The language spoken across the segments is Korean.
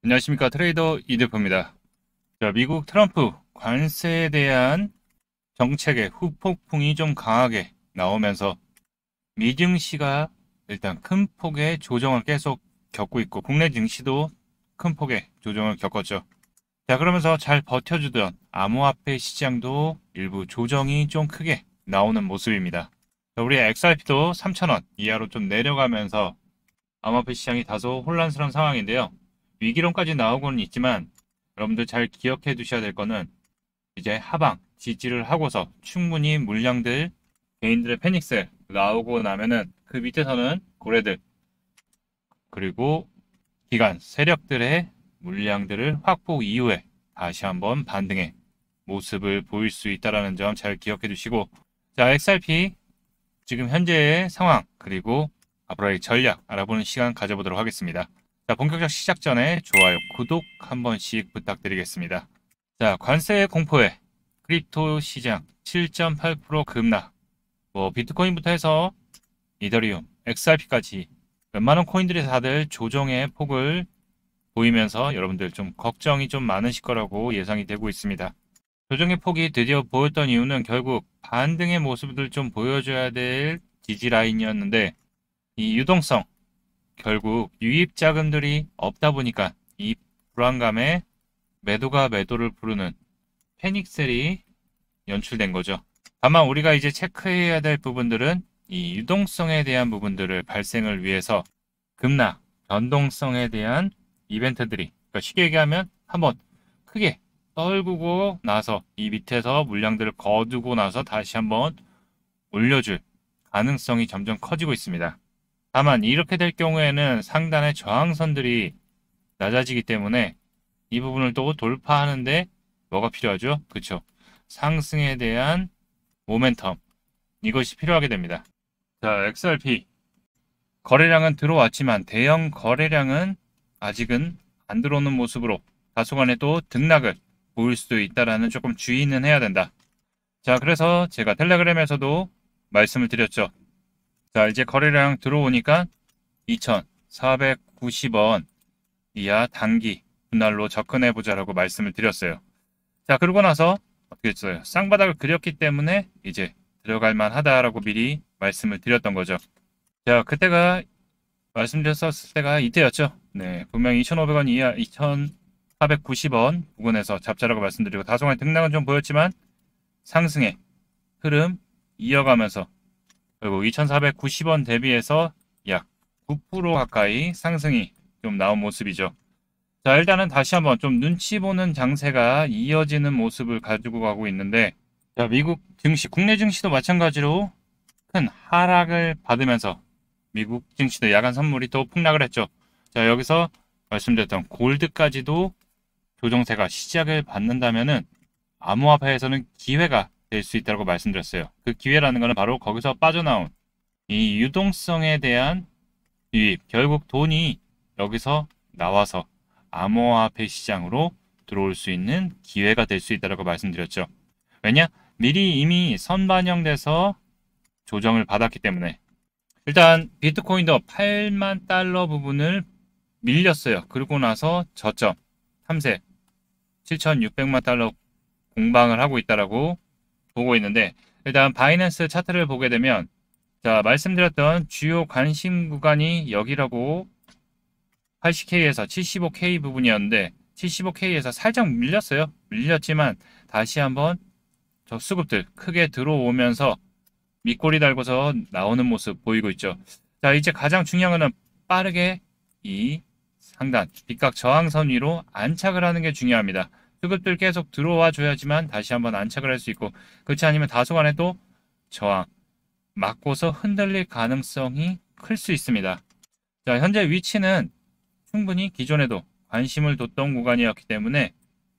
안녕하십니까, 트레이더 이대표입니다. 자, 미국 트럼프 관세에 대한 정책의 후폭풍이 좀 강하게 나오면서 미증시가 일단 큰 폭의 조정을 계속 겪고 있고 국내 증시도 큰 폭의 조정을 겪었죠. 자, 그러면서 잘 버텨주던 암호화폐 시장도 일부 조정이 좀 크게 나오는 모습입니다. 자, 우리 XRP도 3,000원 이하로 좀 내려가면서 암호화폐 시장이 다소 혼란스러운 상황인데요. 위기론까지 나오고는 있지만 여러분들 잘 기억해 두셔야 될 거는 이제 하방 지지를 하고서 충분히 물량들 개인들의 패닉셀 나오고 나면은 그 밑에서는 고래들 그리고 기관 세력들의 물량들을 확보 이후에 다시 한번 반등의 모습을 보일 수 있다는 점 잘 기억해 두시고, 자, XRP 지금 현재의 상황 그리고 앞으로의 전략 알아보는 시간 가져보도록 하겠습니다. 자, 본격적 시작 전에 좋아요, 구독 한 번씩 부탁드리겠습니다. 자, 관세 공포에 크립토 시장 7.8% 급락. 비트코인부터 해서 이더리움, XRP까지 웬만한 코인들이 다들 조정의 폭을 보이면서 여러분들 좀 걱정이 좀 많으실 거라고 예상이 되고 있습니다. 조정의 폭이 드디어 보였던 이유는 결국 반등의 모습을 좀 보여줘야 될 지지 라인이었는데 이 유동성, 결국 유입 자금들이 없다 보니까 이 불안감에 매도가 매도를 부르는 패닉셀이 연출된 거죠. 다만 우리가 이제 체크해야 될 부분들은 이 유동성에 대한 부분들을 발생을 위해서 급락, 변동성에 대한 이벤트들이, 그러니까 쉽게 얘기하면 한번 크게 떨구고 나서 이 밑에서 물량들을 거두고 나서 다시 한번 올려줄 가능성이 점점 커지고 있습니다. 다만 이렇게 될 경우에는 상단의 저항선들이 낮아지기 때문에 이 부분을 또 돌파하는데 뭐가 필요하죠? 그쵸? 상승에 대한 모멘텀, 이것이 필요하게 됩니다. 자, XRP 거래량은 들어왔지만 대형 거래량은 아직은 안 들어오는 모습으로 다소간의 또 등락을 보일 수도 있다라는 조금 주의는 해야 된다. 자, 그래서 제가 텔레그램에서도 말씀을 드렸죠. 자, 이제 거래량 들어오니까 2,490원 이하 단기 분할로 접근해 보자라고 말씀을 드렸어요. 자, 그러고 나서 어떻게 했어요? 쌍바닥을 그렸기 때문에 이제 들어갈 만하다라고 미리 말씀을 드렸던 거죠. 자, 그때가 말씀드렸었을 때가 이때였죠. 네, 분명히 2,500원 이하 2,490원 부근에서 잡자라고 말씀드리고 다소간의 등락은 좀 보였지만 상승의 흐름 이어가면서 결국 2,490원 대비해서 약 9% 가까이 상승이 좀 나온 모습이죠. 자, 일단은 다시 한번 좀 눈치 보는 장세가 이어지는 모습을 가지고 가고 있는데, 자, 미국 증시, 국내 증시도 마찬가지로 큰 하락을 받으면서 미국 증시도 야간 선물이 또 폭락을 했죠. 자, 여기서 말씀드렸던 골드까지도 조정세가 시작을 받는다면은 암호화폐에서는 기회가 될 수 있다고 말씀드렸어요. 그 기회라는 것은 바로 거기서 빠져나온 이 유동성에 대한 유입, 결국 돈이 여기서 나와서 암호화폐 시장으로 들어올 수 있는 기회가 될 수 있다고 말씀드렸죠. 왜냐? 미리 이미 선반영돼서 조정을 받았기 때문에. 일단 비트코인도 8만 달러 부분을 밀렸어요. 그러고 나서 저점 탐색 7,600만 달러 공방을 하고 있다라고 보고 있는데, 일단 바이낸스 차트를 보게 되면, 자, 말씀드렸던 주요 관심 구간이 여기라고 80K에서 75K 부분이었는데 75K에서 살짝 밀렸어요. 밀렸지만 다시 한번 저 수급들 크게 들어오면서 밑꼬리 달고서 나오는 모습 보이고 있죠. 자, 이제 가장 중요한 것은 빠르게 이 상단 빗각 저항선 위로 안착을 하는 게 중요합니다. 수급들 계속 들어와 줘야지만 다시 한번 안착을 할 수 있고, 그렇지 않으면 다소간에 또 저항 맞고서 흔들릴 가능성이 클 수 있습니다. 자, 현재 위치는 충분히 기존에도 관심을 뒀던 구간이었기 때문에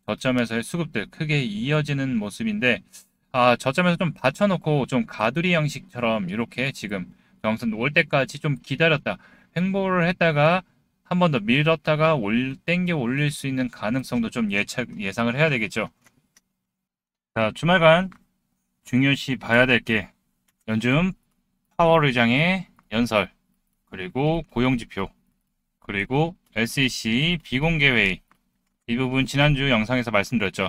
저점에서의 수급들 크게 이어지는 모습인데, 저점에서 좀 받쳐놓고 좀 가두리 형식처럼 이렇게 지금 정선 올 때까지 좀 기다렸다 횡보를 했다가 한 번 더 밀었다가 땡겨 올릴 수 있는 가능성도 좀 예상을 해야 되겠죠. 자, 주말간 중요시 봐야 될 게 연준 파월 의장의 연설, 그리고 고용지표, 그리고 SEC 비공개 회의. 이 부분 지난주 영상에서 말씀드렸죠.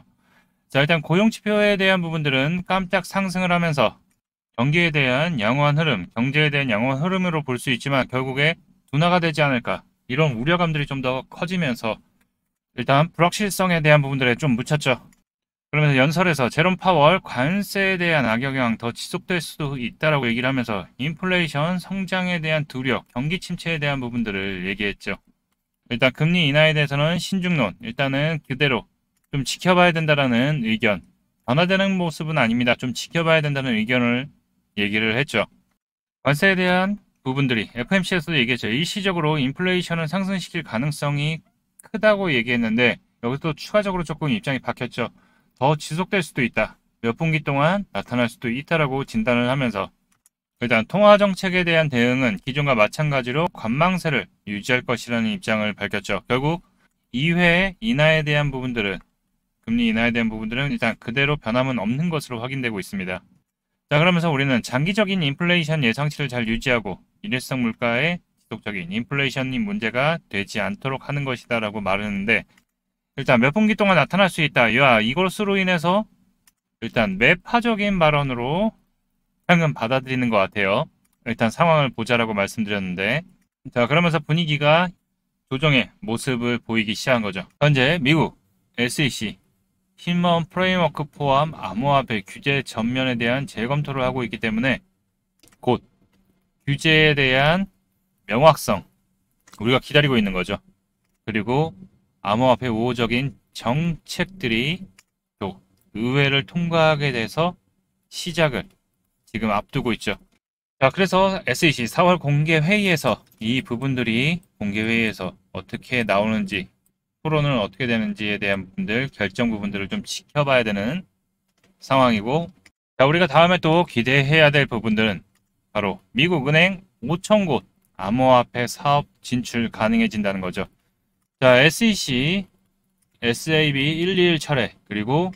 자, 일단 고용지표에 대한 부분들은 깜짝 상승을 하면서 경기에 대한 양호한 흐름, 경제에 대한 양호한 흐름으로 볼 수 있지만 결국에 둔화가 되지 않을까. 이런 우려감들이 좀 더 커지면서 일단 불확실성에 대한 부분들에 좀 묻혔죠. 그러면서 연설에서 제롬 파월 관세에 대한 악영향 더 지속될 수도 있다라고 얘기를 하면서 인플레이션, 성장에 대한 두려, 경기 침체에 대한 부분들을 얘기했죠. 일단 금리 인하에 대해서는 신중론, 일단은 그대로 좀 지켜봐야 된다라는 의견, 변화되는 모습은 아닙니다. 좀 지켜봐야 된다는 의견을 얘기를 했죠. 관세에 대한 부분들이 FMC에서도 얘기했죠. 일시적으로 인플레이션을 상승시킬 가능성이 크다고 얘기했는데 여기서 추가적으로 조금 입장이 바뀌었죠. 더 지속될 수도 있다. 몇 분기 동안 나타날 수도 있다라고 진단을 하면서 일단 통화정책에 대한 대응은 기존과 마찬가지로 관망세를 유지할 것이라는 입장을 밝혔죠. 결국 2회 인하에 대한 부분들은 금리 인하에 대한 부분들은 일단 그대로 변함은 없는 것으로 확인되고 있습니다. 자, 그러면서 우리는 장기적인 인플레이션 예상치를 잘 유지하고 일회성 물가의 지속적인 인플레이션이 문제가 되지 않도록 하는 것이다 라고 말했는데 일단 몇 분기 동안 나타날 수 있다. 이것으로 인해서 일단 매파적인 발언으로 방금 받아들이는 것 같아요. 일단 상황을 보자라고 말씀드렸는데 자, 그러면서 분위기가 조정의 모습을 보이기 시작한 거죠. 현재 미국 SEC 힘먼 프레임워크 포함 암호화폐 규제 전면에 대한 재검토를 하고 있기 때문에 곧 규제에 대한 명확성 우리가 기다리고 있는 거죠. 그리고 암호화폐 우호적인 정책들이 또 의회를 통과하게 돼서 시작을 지금 앞두고 있죠. 자, 그래서 SEC 4월 공개 회의에서 이 부분들이 공개 회의에서 어떻게 나오는지 토론은 어떻게 되는지에 대한 부분들, 결정 부분들을 좀 지켜봐야 되는 상황이고 자, 우리가 다음에 또 기대해야 될 부분들은 바로 미국 은행 5,000곳 암호화폐 사업 진출 가능해진다는 거죠. 자, SEC, SAB 121 철회, 그리고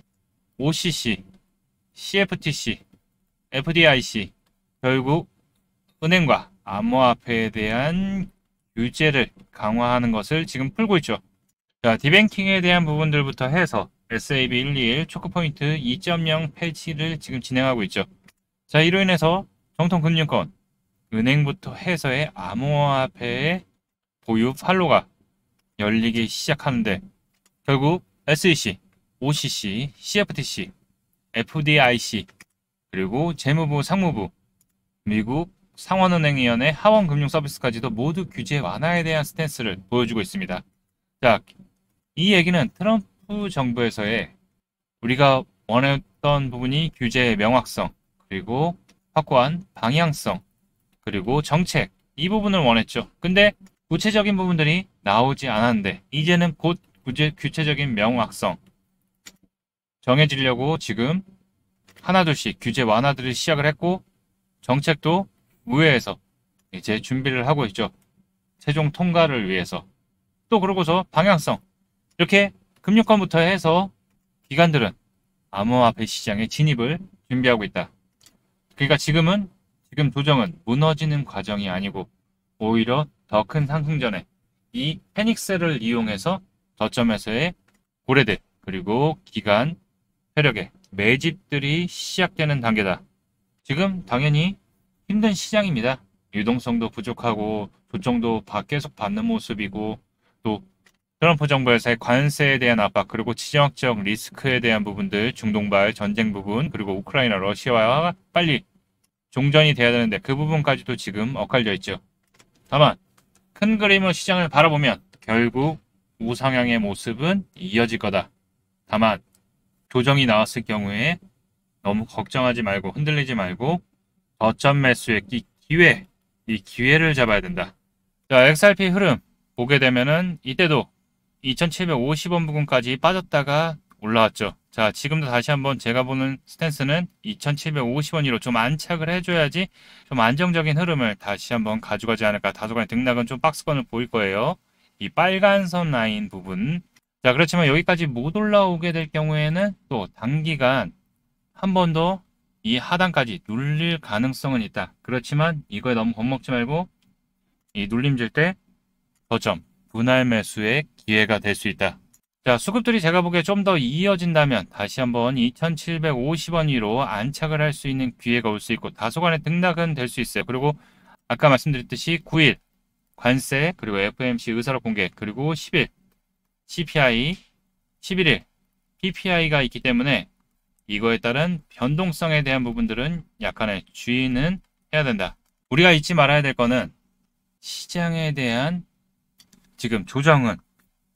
OCC, CFTC, FDIC, 결국 은행과 암호화폐에 대한 규제를 강화하는 것을 지금 풀고 있죠. 자, 디뱅킹에 대한 부분들부터 해서 SAB 121 초크포인트 2.0 패치를 지금 진행하고 있죠. 자, 이로 인해서 정통금융권, 은행부터 해서의 암호화폐의 보유 판로가 열리기 시작하는데 결국 SEC, OCC, CFTC, FDIC, 그리고 재무부, 상무부, 미국 상원은행위원회 하원금융서비스까지도 모두 규제 완화에 대한 스탠스를 보여주고 있습니다. 자, 이 얘기는 트럼프 정부에서의 우리가 원했던 부분이 규제의 명확성, 그리고 확고한 방향성, 그리고 정책, 이 부분을 원했죠. 근데 구체적인 부분들이 나오지 않았는데 이제는 곧 구체적인 명확성 정해지려고 지금 하나둘씩 규제 완화들을 시작을 했고 정책도 의회에서 이제 준비를 하고 있죠. 최종 통과를 위해서. 또 그러고서 방향성. 이렇게 금융권부터 해서 기관들은 암호화폐 시장에 진입을 준비하고 있다. 그러니까 지금 조정은 무너지는 과정이 아니고 오히려 더 큰 상승 전에 이 패닉셀을 이용해서 저점에서의 고래들 그리고 기관 세력의 매집들이 시작되는 단계다. 지금 당연히 힘든 시장입니다. 유동성도 부족하고 조정도 계속 받는 모습이고 또 트럼프 정부에서의 관세에 대한 압박 그리고 지정학적 리스크에 대한 부분들 중동발 전쟁 부분 그리고 우크라이나 러시아와 빨리 종전이 돼야 되는데 그 부분까지도 지금 엇갈려 있죠. 다만 큰 그림의 시장을 바라보면 결국 우상향의 모습은 이어질 거다. 다만 조정이 나왔을 경우에 너무 걱정하지 말고 흔들리지 말고 저점 매수의 이 기회를 잡아야 된다. 자, XRP 흐름 보게 되면은 이때도 2750원 부근까지 빠졌다가 올라왔죠. 자, 지금도 다시 한번 제가 보는 스탠스는 2750원으로 좀 안착을 해줘야지 좀 안정적인 흐름을 다시 한번 가져가지 않을까. 다소간의 등락은 좀 박스권을 보일 거예요. 이 빨간 선 라인 부분. 자, 그렇지만 여기까지 못 올라오게 될 경우에는 또 단기간 한 번 더 이 하단까지 눌릴 가능성은 있다. 그렇지만 이거에 너무 겁먹지 말고 이 눌림질 때 저점 분할 매수의 기회가 될 수 있다. 자, 수급들이 제가 보기에 좀 더 이어진다면 다시 한번 2,750원 위로 안착을 할 수 있는 기회가 올 수 있고 다소간의 등락은 될 수 있어요. 그리고 아까 말씀드렸듯이 9일 관세 그리고 FOMC 의사록 공개 그리고 10일 CPI 11일 PPI가 있기 때문에 이거에 따른 변동성에 대한 부분들은 약간의 주의는 해야 된다. 우리가 잊지 말아야 될 거는 시장에 대한 지금 조정은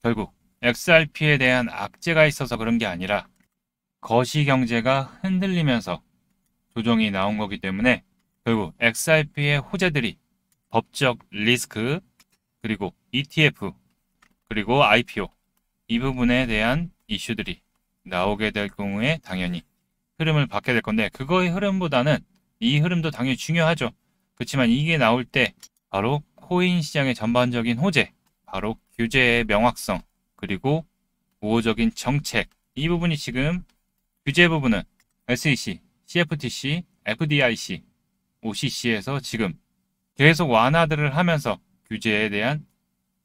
결국 XRP에 대한 악재가 있어서 그런 게 아니라 거시경제가 흔들리면서 조정이 나온 거기 때문에 결국 XRP의 호재들이 법적 리스크 그리고 ETF 그리고 IPO 이 부분에 대한 이슈들이 나오게 될 경우에 당연히 흐름을 받게 될 건데 그거의 흐름보다는 이 흐름도 당연히 중요하죠. 그렇지만 이게 나올 때 바로 코인 시장의 전반적인 호재 바로 규제의 명확성 그리고 우호적인 정책 이 부분이 지금 규제 부분은 SEC, CFTC, FDIC, OCC에서 지금 계속 완화들을 하면서 규제에 대한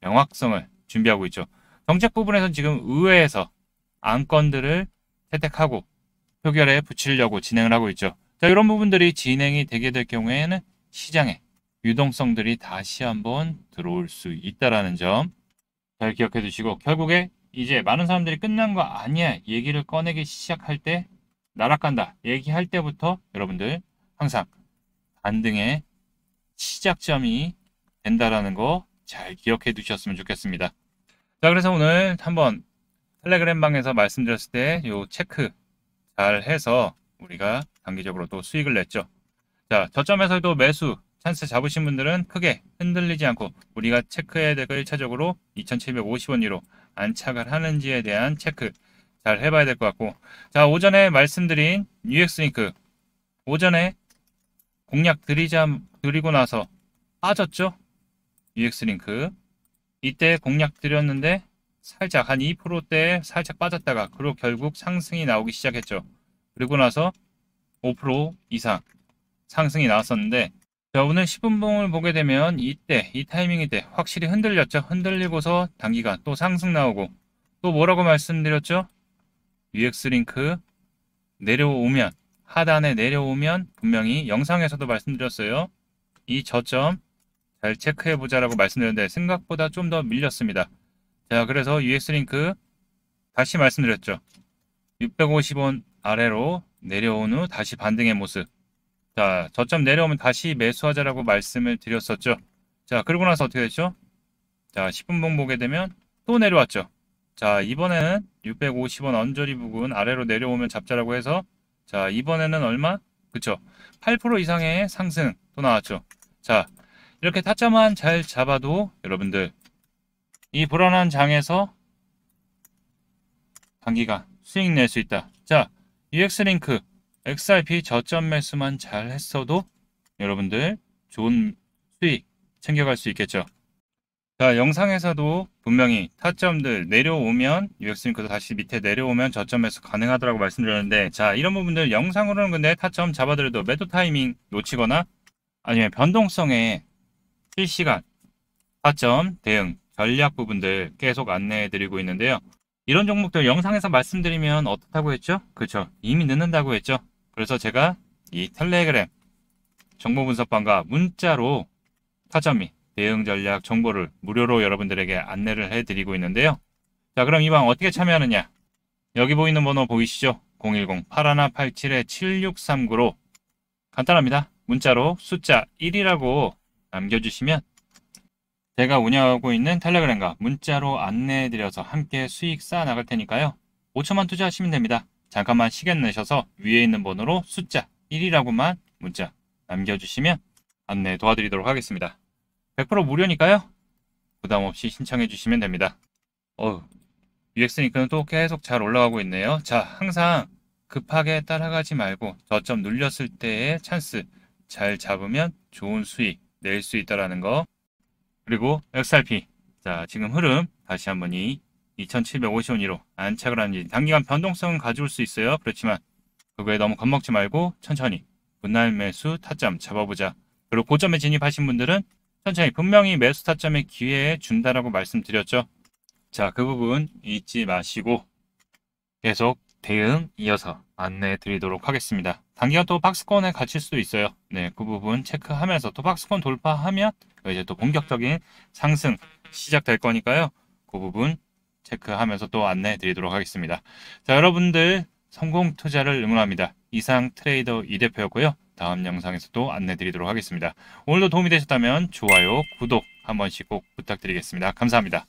명확성을 준비하고 있죠. 정책 부분에서는 지금 의회에서 안건들을 채택하고 표결에 붙이려고 진행을 하고 있죠. 자, 이런 부분들이 진행이 되게 될 경우에는 시장에 유동성들이 다시 한번 들어올 수 있다는 점 잘 기억해 두시고 결국에 이제 많은 사람들이 끝난 거 아니야 얘기를 꺼내기 시작할 때 나락간다 얘기할 때부터 여러분들 항상 반등의 시작점이 된다라는 거 잘 기억해 두셨으면 좋겠습니다. 자, 그래서 오늘 한번 텔레그램 방에서 말씀드렸을 때 요 체크 잘 해서 우리가 단기적으로 또 수익을 냈죠. 자, 저점에서도 매수 찬스 잡으신 분들은 크게 흔들리지 않고 우리가 체크해야 될 거 1차적으로 2,750원으로 안착을 하는지에 대한 체크 잘 해봐야 될 것 같고 자, 오전에 말씀드린 UX링크 오전에 공략 드리고 나서 빠졌죠? UX링크 이때 공략 드렸는데 살짝 한 2%대 살짝 빠졌다가 그리고 결국 상승이 나오기 시작했죠. 그리고 나서 5% 이상 상승이 나왔었는데 자, 오늘 10분봉을 보게 되면 이때 이 타이밍이 때 확실히 흔들렸죠. 흔들리고서 단기간 또 상승 나오고 또 뭐라고 말씀드렸죠? UX링크 내려오면 하단에 내려오면 분명히 영상에서도 말씀드렸어요. 이 저점 잘 체크해 보자라고 말씀드렸는데 생각보다 좀 더 밀렸습니다. 자, 그래서 UX링크 다시 말씀드렸죠. 650원 아래로 내려온 후 다시 반등의 모습. 자, 저점 내려오면 다시 매수하자라고 말씀을 드렸었죠. 자, 그러고 나서 어떻게 됐죠? 자, 10분봉 보게 되면 또 내려왔죠. 자, 이번에는 650원 언저리 부근 아래로 내려오면 잡자라고 해서 자, 이번에는 얼마? 그쵸? 8% 이상의 상승 또 나왔죠. 자, 이렇게 타점만 잘 잡아도 여러분들 이 불안한 장에서 단기간 수익 낼 수 있다. 자, UX링크 XRP 저점 매수만 잘 했어도 여러분들 좋은 수익 챙겨갈 수 있겠죠. 자, 영상에서도 분명히 타점들 내려오면 UX링크도 다시 밑에 내려오면 저점 매수 가능하더라고 말씀드렸는데 자, 이런 부분들 영상으로는 근데 타점 잡아드려도 매도 타이밍 놓치거나 아니면 변동성에 실시간 타점 대응 전략 부분들 계속 안내해 드리고 있는데요. 이런 종목들 영상에서 말씀드리면 어떻다고 했죠? 그렇죠. 이미 늦는다고 했죠. 그래서 제가 이 텔레그램 정보분석방과 문자로 타점 및 대응 전략 정보를 무료로 여러분들에게 안내를 해 드리고 있는데요. 자, 그럼 이방 어떻게 참여하느냐? 여기 보이는 번호 보이시죠? 010-8187-7639로 간단합니다. 문자로 숫자 1이라고 남겨주시면 제가 운영하고 있는 텔레그램과 문자로 안내해드려서 함께 수익 쌓아 나갈 테니까요. 5천만 투자하시면 됩니다. 잠깐만 시간 내셔서 위에 있는 번호로 숫자 1이라고만 문자 남겨주시면 안내 도와드리도록 하겠습니다. 100% 무료니까요. 부담없이 신청해 주시면 됩니다. UX링크는 또 계속 잘 올라가고 있네요. 자, 항상 급하게 따라가지 말고 저점 눌렸을 때의 찬스 잘 잡으면 좋은 수익 낼 수 있다는 거. 그리고 XRP 자, 지금 흐름 다시 한번 2,750원으로 안착을 하는지 단기간 변동성은 가져올 수 있어요. 그렇지만 그거에 너무 겁먹지 말고 천천히 분할 매수 타점 잡아보자. 그리고 고점에 진입하신 분들은 천천히 분명히 매수 타점의 기회 준다라고 말씀드렸죠. 자, 그 부분 잊지 마시고 계속 대응 이어서 안내해 드리도록 하겠습니다. 단기간 또 박스권에 갇힐 수도 있어요. 네, 그 부분 체크하면서 또 박스권 돌파하면 이제 또 본격적인 상승 시작될 거니까요. 그 부분 체크하면서 또 안내해 드리도록 하겠습니다. 자, 여러분들 성공 투자를 응원합니다. 이상 트레이더 이 대표였고요. 다음 영상에서 또 안내 드리도록 하겠습니다. 오늘도 도움이 되셨다면 좋아요, 구독 한 번씩 꼭 부탁드리겠습니다. 감사합니다.